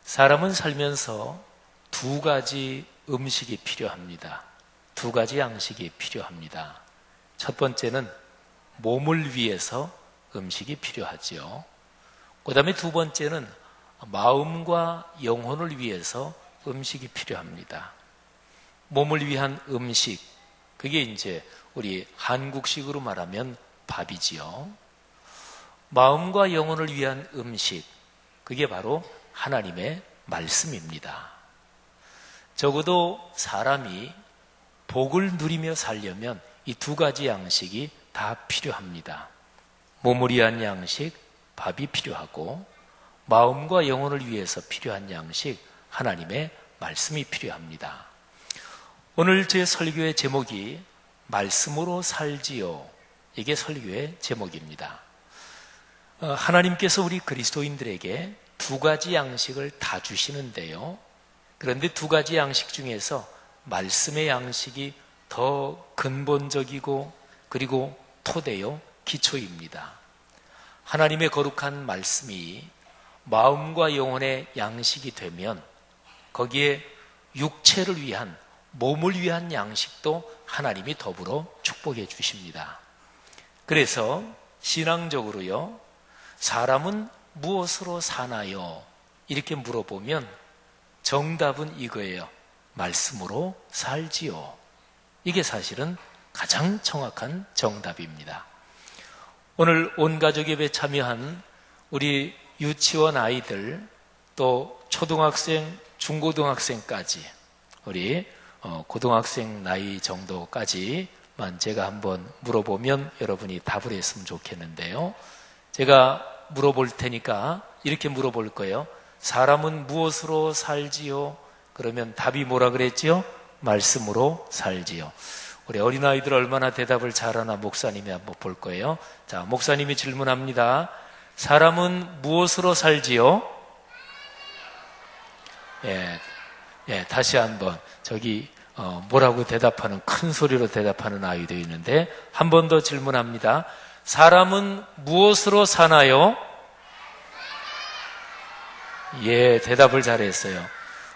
사람은 살면서 두 가지 음식이 필요합니다. 두 가지 양식이 필요합니다. 첫 번째는 몸을 위해서 음식이 필요하지요. 그 다음에 두 번째는 마음과 영혼을 위해서 음식이 필요합니다. 몸을 위한 음식, 그게 이제 우리 한국식으로 말하면 밥이지요. 마음과 영혼을 위한 음식, 그게 바로 하나님의 말씀입니다. 적어도 사람이 복을 누리며 살려면 이 두 가지 양식이 다 필요합니다. 몸을 위한 양식, 밥이 필요하고, 마음과 영혼을 위해서 필요한 양식, 하나님의 말씀이 필요합니다. 오늘 제 설교의 제목이 말씀으로 살지요. 이게 설교의 제목입니다. 하나님께서 우리 그리스도인들에게 두 가지 양식을 다 주시는데요. 그런데 두 가지 양식 중에서 말씀의 양식이 더 근본적이고 그리고 토대요, 기초입니다. 하나님의 거룩한 말씀이 마음과 영혼의 양식이 되면 거기에 육체를 위한, 몸을 위한 양식도 하나님이 더불어 축복해 주십니다. 그래서 신앙적으로요, 사람은 무엇으로 사나요? 이렇게 물어보면 정답은 이거예요. 말씀으로 살지요. 이게 사실은 가장 정확한 정답입니다. 오늘 온 가족 예배 참여한 우리 유치원 아이들, 또 초등학생, 중고등학생까지, 우리 고등학생 나이 정도까지만 제가 한번 물어보면 여러분이 답을 했으면 좋겠는데요. 제가 물어볼 테니까 이렇게 물어볼 거예요. 사람은 무엇으로 살지요? 그러면 답이 뭐라 그랬지요? 말씀으로 살지요. 우리 어린아이들 얼마나 대답을 잘하나 목사님이 한번 볼 거예요. 자, 목사님이 질문합니다. 사람은 무엇으로 살지요? 다시 한번 저기 뭐라고 대답하는, 큰 소리로 대답하는 아이도 있는데 한 번 더 질문합니다. 사람은 무엇으로 사나요? 예, 대답을 잘했어요.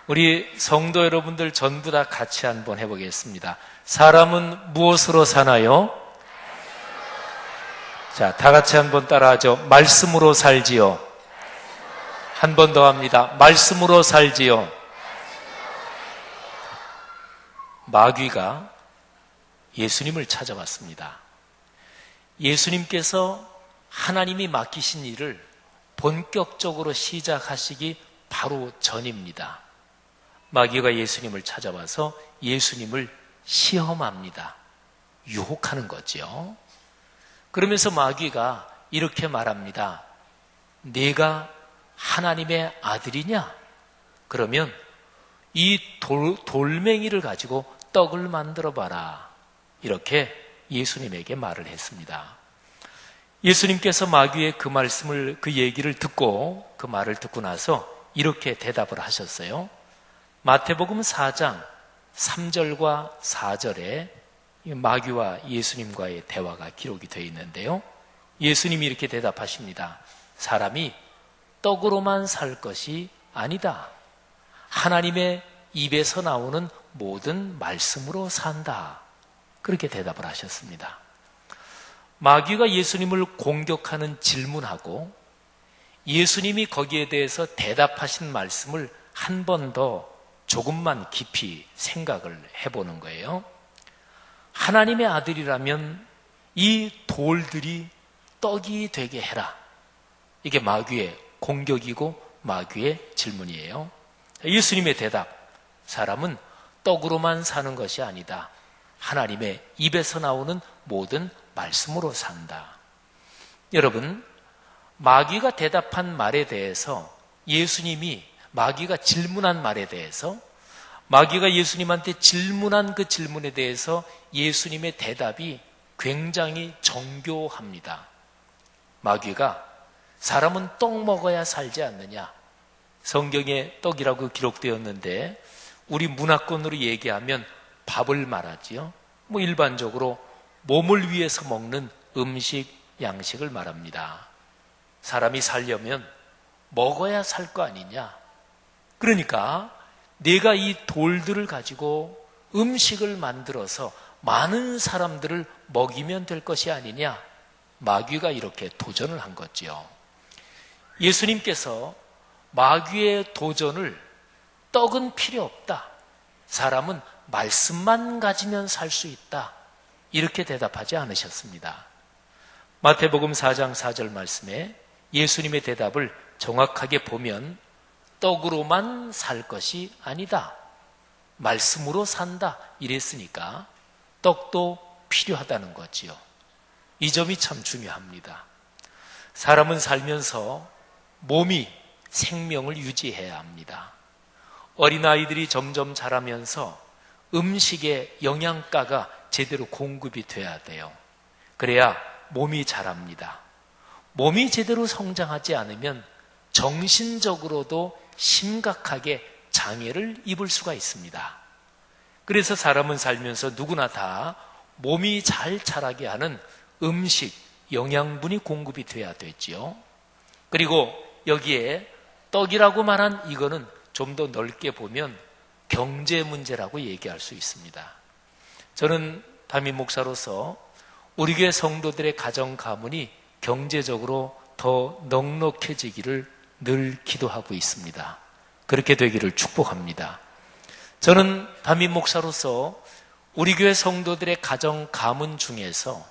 우리 성도 여러분들 전부 다 같이 한번 해보겠습니다. 사람은 무엇으로 사나요? 자, 다 같이 한번 따라하죠. 말씀으로 살지요. 한 번 더 합니다. 말씀으로 살지요. 마귀가 예수님을 찾아왔습니다. 예수님께서 하나님이 맡기신 일을 본격적으로 시작하시기 바로 전입니다. 마귀가 예수님을 찾아와서 예수님을 시험합니다. 유혹하는 거죠. 그러면서 마귀가 이렇게 말합니다. 네가 하나님의 아들이냐? 그러면 이 돌멩이를 가지고 떡을 만들어 봐라. 이렇게 예수님에게 말을 했습니다. 예수님께서 마귀의 그 말씀을, 그 얘기를 듣고, 그 말을 듣고 나서 이렇게 대답을 하셨어요. 마태복음 4장 3절과 4절에 마귀와 예수님과의 대화가 기록이 되어 있는데요. 예수님이 이렇게 대답하십니다. 사람이 떡으로만 살 것이 아니다. 하나님의 입에서 나오는 모든 말씀으로 산다. 그렇게 대답을 하셨습니다. 마귀가 예수님을 공격하는 질문하고 예수님이 거기에 대해서 대답하신 말씀을 한 번 더 조금만 깊이 생각을 해보는 거예요. 하나님의 아들이라면 이 돌들이 떡이 되게 해라. 이게 마귀의 공격이고 마귀의 질문이에요. 예수님의 대답, 사람은 떡으로만 사는 것이 아니다. 하나님의 입에서 나오는 모든 말씀으로 산다. 여러분, 마귀가 대답한 말에 대해서 예수님이, 마귀가 질문한 말에 대해서, 마귀가 예수님한테 질문한 그 질문에 대해서 예수님의 대답이 굉장히 정교합니다. 마귀가 사람은 떡 먹어야 살지 않느냐? 성경에 떡이라고 기록되었는데 우리 문화권으로 얘기하면 밥을 말하지요. 일반적으로 몸을 위해서 먹는 음식, 양식을 말합니다. 사람이 살려면 먹어야 살 거 아니냐? 그러니까 내가 이 돌들을 가지고 음식을 만들어서 많은 사람들을 먹이면 될 것이 아니냐, 마귀가 이렇게 도전을 한 거지요. 예수님께서 마귀의 도전을 떡은 필요 없다, 사람은 말씀만 가지면 살 수 있다, 이렇게 대답하지 않으셨습니다. 마태복음 4장 4절 말씀에 예수님의 대답을 정확하게 보면 떡으로만 살 것이 아니다, 말씀으로 산다 이랬으니까 떡도 필요하다는 거지요. 이 점이 참 중요합니다. 사람은 살면서 몸이 생명을 유지해야 합니다. 어린아이들이 점점 자라면서 음식의 영양가가 제대로 공급이 돼야 돼요. 그래야 몸이 자랍니다. 몸이 제대로 성장하지 않으면 정신적으로도 심각하게 장애를 입을 수가 있습니다. 그래서 사람은 살면서 누구나 다 몸이 잘 자라게 하는 음식, 영양분이 공급이 돼야 되지요. 그리고 여기에 떡이라고 말한 이거는 좀 더 넓게 보면 경제 문제라고 얘기할 수 있습니다. 저는 담임 목사로서 우리 교회 성도들의 가정 가문이 경제적으로 더 넉넉해지기를 늘 기도하고 있습니다. 그렇게 되기를 축복합니다. 저는 담임 목사로서 우리 교회 성도들의 가정 가문 중에서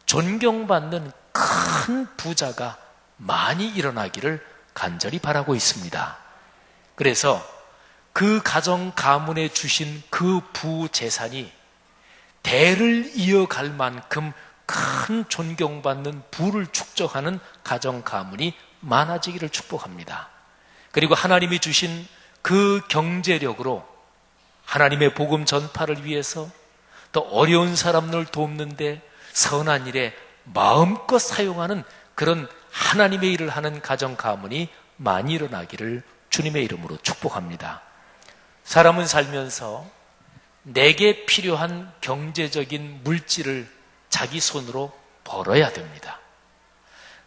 존경받는 큰 부자가 많이 일어나기를 간절히 바라고 있습니다. 그래서 그 가정 가문에 주신 그 부재산이 대를 이어갈 만큼 큰 존경받는 부를 축적하는 가정 가문이 많아지기를 축복합니다. 그리고 하나님이 주신 그 경제력으로 하나님의 복음 전파를 위해서 또 어려운 사람을 돕는데 선한 일에 마음껏 사용하는 그런 하나님의 일을 하는 가정 가문이 많이 일어나기를 주님의 이름으로 축복합니다. 사람은 살면서 내게 필요한 경제적인 물질을 자기 손으로 벌어야 됩니다.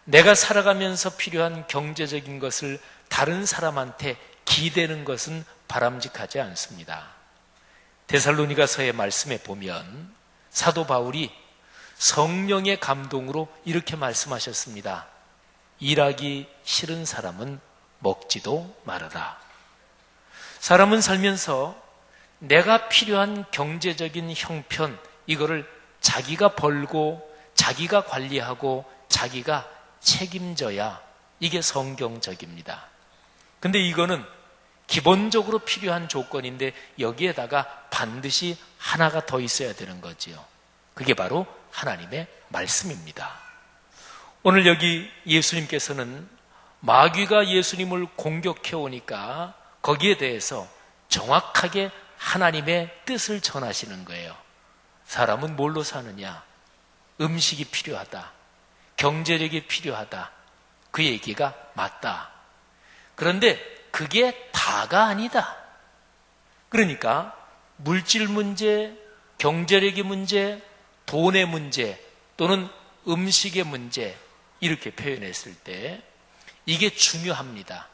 내가 살아가면서 필요한 경제적인 것을 다른 사람한테 기대는 것은 바람직하지 않습니다. 데살로니가서의 말씀에 보면 사도 바울이 성령의 감동으로 이렇게 말씀하셨습니다. 일하기 싫은 사람은 먹지도 말아라. 사람은 살면서 내가 필요한 경제적인 형편, 이거를 자기가 벌고 자기가 관리하고 자기가 책임져야 이게 성경적입니다. 근데 이거는 기본적으로 필요한 조건인데 여기에다가 반드시 하나가 더 있어야 되는 거지요. 그게 바로 하나님의 말씀입니다. 오늘 여기 예수님께서는 마귀가 예수님을 공격해 오니까 거기에 대해서 정확하게 하나님의 뜻을 전하시는 거예요. 사람은 뭘로 사느냐? 음식이 필요하다. 경제력이 필요하다. 그 얘기가 맞다. 그런데 그게 다가 아니다. 그러니까 물질 문제, 경제력의 문제, 돈의 문제 또는 음식의 문제 이렇게 표현했을 때 이게 중요합니다.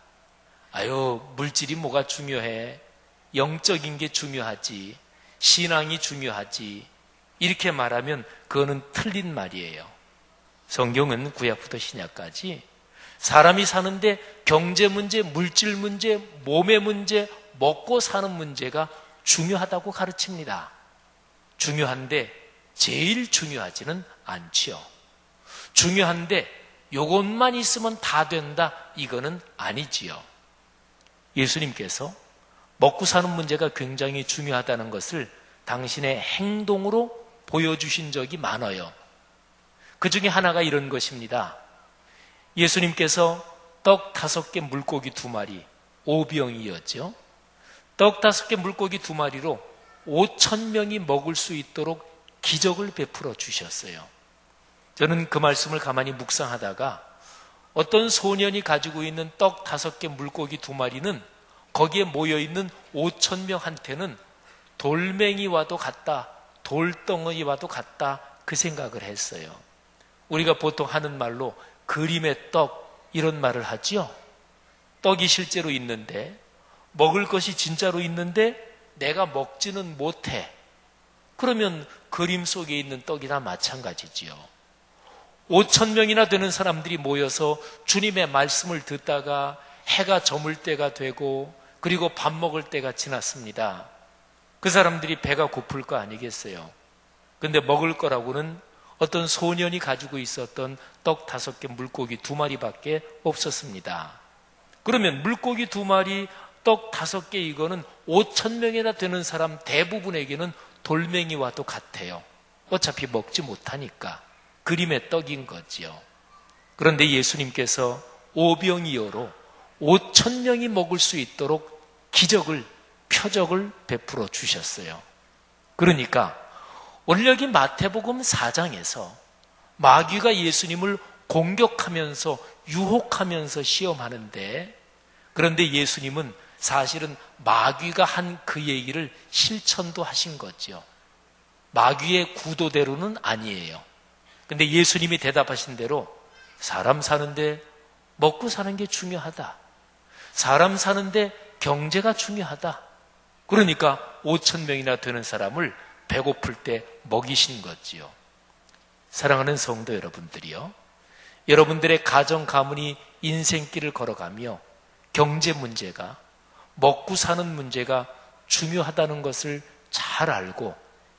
아유, 물질이 뭐가 중요해? 영적인 게 중요하지. 신앙이 중요하지. 이렇게 말하면 그거는 틀린 말이에요. 성경은 구약부터 신약까지 사람이 사는데 경제 문제, 물질 문제, 몸의 문제, 먹고 사는 문제가 중요하다고 가르칩니다. 중요한데 제일 중요하지는 않지요. 중요한데 요것만 있으면 다 된다, 이거는 아니지요. 예수님께서 먹고 사는 문제가 굉장히 중요하다는 것을 당신의 행동으로 보여주신 적이 많아요. 그 중에 하나가 이런 것입니다. 예수님께서 떡 5개 물고기 2마리, 오병이었죠. 떡 5개 물고기 2마리로 5,000명이 먹을 수 있도록 기적을 베풀어 주셨어요. 저는 그 말씀을 가만히 묵상하다가 어떤 소년이 가지고 있는 떡 5개 물고기 2마리는 거기에 모여있는 5,000명한테는 돌멩이와도 같다, 돌덩어리와도 같다, 그 생각을 했어요. 우리가 보통 하는 말로 그림의 떡 이런 말을 하죠. 떡이 실제로 있는데 먹을 것이 진짜로 있는데 내가 먹지는 못해. 그러면 그림 속에 있는 떡이나 마찬가지지요. 5,000명이나 되는 사람들이 모여서 주님의 말씀을 듣다가 해가 저물 때가 되고 그리고 밥 먹을 때가 지났습니다. 그 사람들이 배가 고플 거 아니겠어요? 근데 먹을 거라고는 어떤 소년이 가지고 있었던 떡 5개, 물고기 2마리밖에 없었습니다. 그러면 물고기 2마리, 떡 5개 이거는 5,000명이나 되는 사람 대부분에게는 돌멩이와도 같아요. 어차피 먹지 못하니까. 그림의 떡인 거지요. 그런데 예수님께서 오병이어로 5,000명이 먹을 수 있도록 기적을, 표적을 베풀어 주셨어요. 그러니까 오늘 여기 마태복음 4장에서 마귀가 예수님을 공격하면서 유혹하면서 시험하는데, 그런데 예수님은 사실은 마귀가 한 그 얘기를 실천도 하신 거죠. 마귀의 구도대로는 아니에요. 근데 예수님이 대답하신 대로 사람 사는데 먹고 사는 게 중요하다. 사람 사는데 경제가 중요하다. 그러니까 5,000명이나 되는 사람을 배고플 때 먹이신 거지요. 사랑하는 성도 여러분들이요, 여러분들의 가정 가문이 인생길을 걸어가며 경제 문제가, 먹고 사는 문제가 중요하다는 것을 잘 알고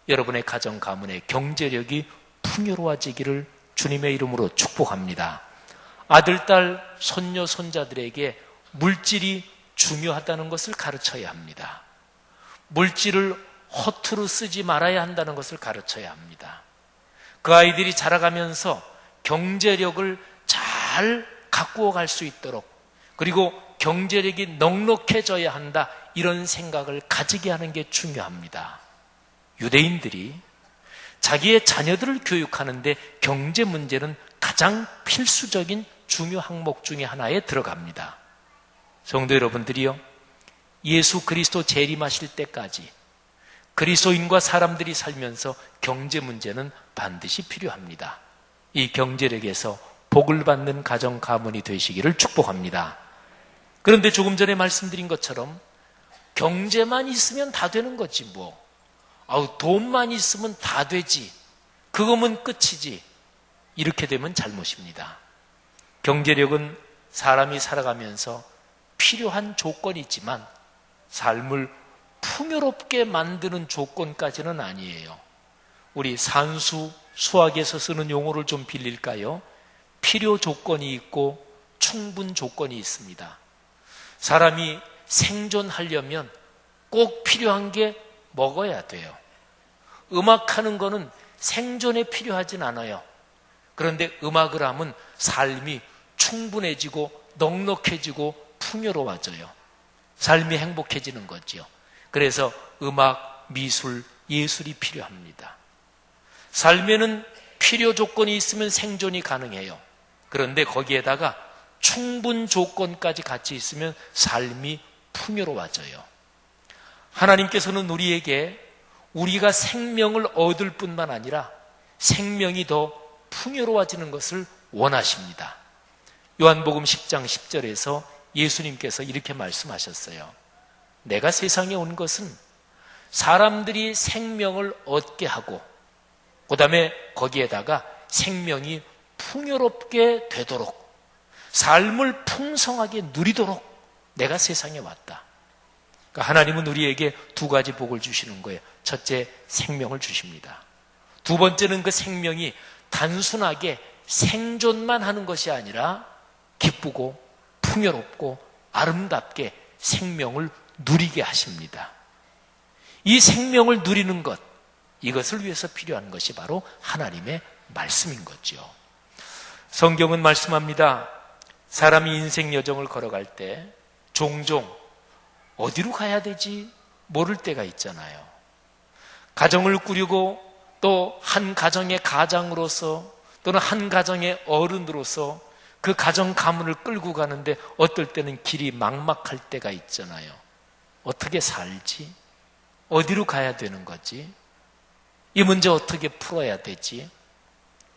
여러분의 가정 가문의 경제력이 풍요로워지기를 주님의 이름으로 축복합니다. 아들, 딸, 손녀, 손자들에게 물질이 중요하다는 것을 가르쳐야 합니다. 물질을 허투루 쓰지 말아야 한다는 것을 가르쳐야 합니다. 그 아이들이 자라가면서 경제력을 잘 가꾸어 갈 수 있도록, 그리고 경제력이 넉넉해져야 한다, 이런 생각을 가지게 하는 게 중요합니다. 유대인들이 자기의 자녀들을 교육하는데 경제 문제는 가장 필수적인 중요 항목 중에 하나에 들어갑니다. 성도 여러분들이요, 예수 그리스도 재림하실 때까지 그리스도인과 사람들이 살면서 경제 문제는 반드시 필요합니다. 이 경제력에서 복을 받는 가정 가문이 되시기를 축복합니다. 그런데 조금 전에 말씀드린 것처럼 경제만 있으면 다 되는 거지 뭐. 돈만 있으면 다 되지. 그거면 끝이지. 이렇게 되면 잘못입니다. 경제력은 사람이 살아가면서 필요한 조건이 있지만 삶을 풍요롭게 만드는 조건까지는 아니에요. 우리 산수, 수학에서 쓰는 용어를 좀 빌릴까요? 필요 조건이 있고 충분 조건이 있습니다. 사람이 생존하려면 꼭 필요한 게 먹어야 돼요. 음악하는 거는 생존에 필요하진 않아요. 그런데 음악을 하면 삶이 충분해지고 넉넉해지고 풍요로워져요. 삶이 행복해지는 거죠. 그래서 음악, 미술, 예술이 필요합니다. 삶에는 필요 조건이 있으면 생존이 가능해요. 그런데 거기에다가 충분 조건까지 같이 있으면 삶이 풍요로워져요. 하나님께서는 우리에게 우리가 생명을 얻을 뿐만 아니라 생명이 더 풍요로워지는 것을 원하십니다. 요한복음 10장 10절에서 예수님께서 이렇게 말씀하셨어요. 내가 세상에 온 것은 사람들이 생명을 얻게 하고 그 다음에 거기에다가 생명이 풍요롭게 되도록, 삶을 풍성하게 누리도록 내가 세상에 왔다. 그러니까 하나님은 우리에게 2가지 복을 주시는 거예요. 첫째, 생명을 주십니다. 두 번째는 그 생명이 단순하게 생존만 하는 것이 아니라 기쁘고 풍요롭고 아름답게 생명을 누리게 하십니다. 이 생명을 누리는 것, 이것을 위해서 필요한 것이 바로 하나님의 말씀인 거죠. 성경은 말씀합니다. 사람이 인생 여정을 걸어갈 때 종종 어디로 가야 되지 모를 때가 있잖아요. 가정을 꾸리고 또 한 가정의 가장으로서 또는 한 가정의 어른으로서 그 가정 가문을 끌고 가는데 어떨 때는 길이 막막할 때가 있잖아요. 어떻게 살지? 어디로 가야 되는 거지? 이 문제 어떻게 풀어야 되지?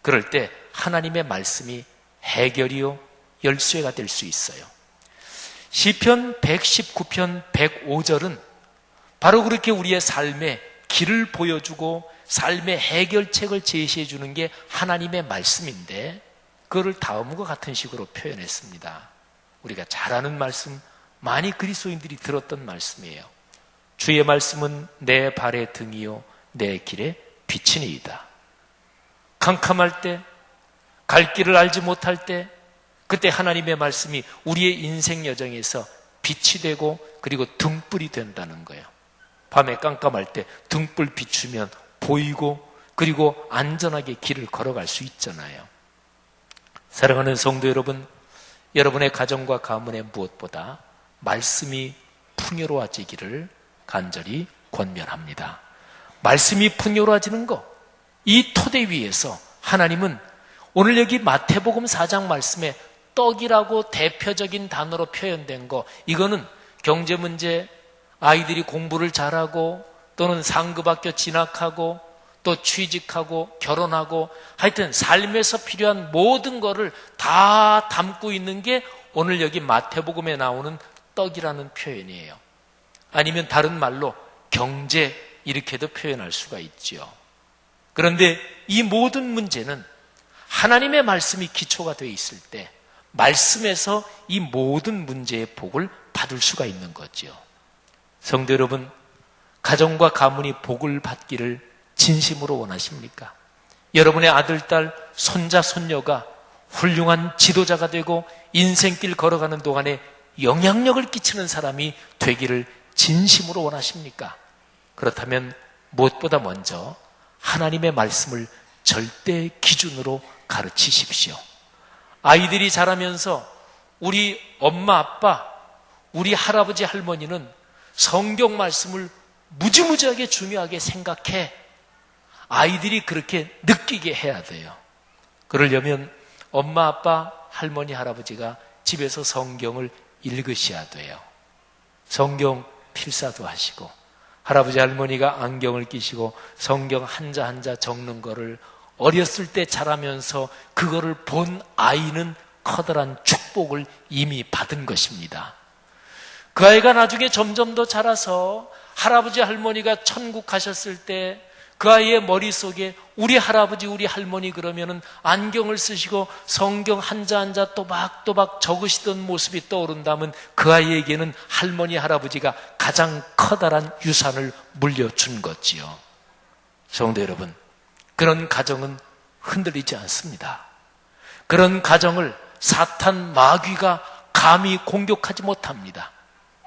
그럴 때 하나님의 말씀이 해결이요 열쇠가 될 수 있어요. 시편 119편 105절은 바로 그렇게 우리의 삶에 길을 보여주고 삶의 해결책을 제시해 주는 게 하나님의 말씀인데, 그거를 다음과 같은 식으로 표현했습니다. 우리가 잘 아는 말씀, 많이 그리스도인들이 들었던 말씀이에요. 주의 말씀은 내 발의 등이요 내 길의 빛이니이다. 캄캄할 때, 갈 길을 알지 못할 때, 그때 하나님의 말씀이 우리의 인생 여정에서 빛이 되고 그리고 등불이 된다는 거예요. 밤에 깜깜할 때 등불 비추면 보이고 그리고 안전하게 길을 걸어갈 수 있잖아요. 사랑하는 성도 여러분, 여러분의 가정과 가문에 무엇보다 말씀이 풍요로워지기를 간절히 권면합니다. 말씀이 풍요로워지는 것, 이 토대 위에서 하나님은 오늘 여기 마태복음 4장 말씀에 떡이라고 대표적인 단어로 표현된 거, 이거는 경제 문제, 아이들이 공부를 잘하고 또는 상급학교 진학하고 또 취직하고 결혼하고 하여튼 삶에서 필요한 모든 거를 다 담고 있는 게 오늘 여기 마태복음에 나오는 떡이라는 표현이에요. 아니면 다른 말로 경제, 이렇게도 표현할 수가 있지요. 그런데 이 모든 문제는 하나님의 말씀이 기초가 되어 있을 때 말씀에서 이 모든 문제의 복을 받을 수가 있는 거지요. 성도 여러분, 가정과 가문이 복을 받기를 진심으로 원하십니까? 여러분의 아들, 딸, 손자, 손녀가 훌륭한 지도자가 되고 인생길 걸어가는 동안에 영향력을 끼치는 사람이 되기를 진심으로 원하십니까? 그렇다면 무엇보다 먼저 하나님의 말씀을 절대 기준으로 가르치십시오. 아이들이 자라면서 우리 엄마, 아빠, 우리 할아버지, 할머니는 성경 말씀을 무지무지하게 중요하게 생각해. 아이들이 그렇게 느끼게 해야 돼요. 그러려면 엄마, 아빠, 할머니, 할아버지가 집에서 성경을 읽으셔야 돼요. 성경 필사도 하시고, 할아버지, 할머니가 안경을 끼시고 성경 한자 한자 적는 거를 어렸을 때 자라면서 그거를 본 아이는 커다란 축복을 이미 받은 것입니다. 그 아이가 나중에 점점 더 자라서 할아버지, 할머니가 천국 가셨을 때 그 아이의 머릿속에 우리 할아버지, 우리 할머니 그러면은 안경을 쓰시고 성경 한자 한자 또박또박 적으시던 모습이 떠오른다면 그 아이에게는 할머니, 할아버지가 가장 커다란 유산을 물려준 거지요. 성도 여러분, 그런 가정은 흔들리지 않습니다. 그런 가정을 사탄 마귀가 감히 공격하지 못합니다.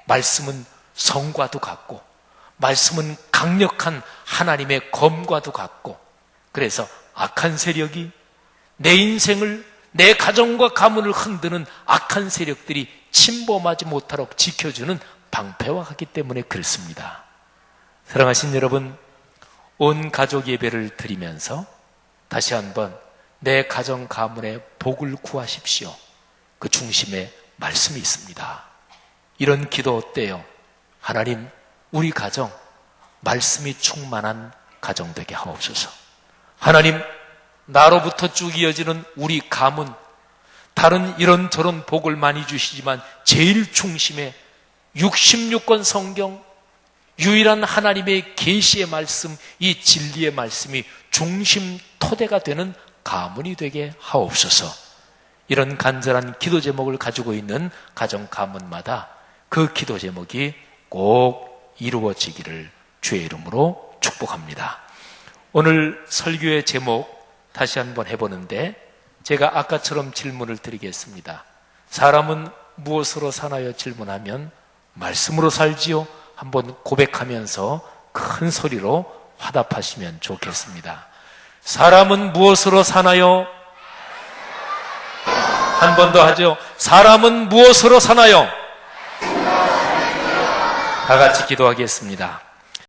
말씀은 성과도 같고 말씀은 강력한 하나님의 검과도 같고, 그래서 악한 세력이 내 인생을, 내 가정과 가문을 흔드는 악한 세력들이 침범하지 못하도록 지켜주는 방패와 같기 때문에 그렇습니다. 사랑하신 여러분, 온 가족 예배를 드리면서 다시 한번 내 가정 가문의 복을 구하십시오. 그 중심에 말씀이 있습니다. 이런 기도 어때요? 하나님, 우리 가정 말씀이 충만한 가정 되게 하옵소서. 하나님, 나로부터 쭉 이어지는 우리 가문, 다른 이런저런 복을 많이 주시지만 제일 중심에 66권 성경, 유일한 하나님의 계시의 말씀, 이 진리의 말씀이 중심 토대가 되는 가문이 되게 하옵소서. 이런 간절한 기도 제목을 가지고 있는 가정 가문마다 그 기도 제목이 꼭 이루어지기를 주의 이름으로 축복합니다. 오늘 설교의 제목 다시 한번 해보는데, 제가 아까처럼 질문을 드리겠습니다. 사람은 무엇으로 사나요? 질문하면 말씀으로 살지요? 한번 고백하면서 큰 소리로 화답하시면 좋겠습니다. 사람은 무엇으로 사나요? 한 번 더 하죠. 사람은 무엇으로 사나요? 다 같이 기도하겠습니다.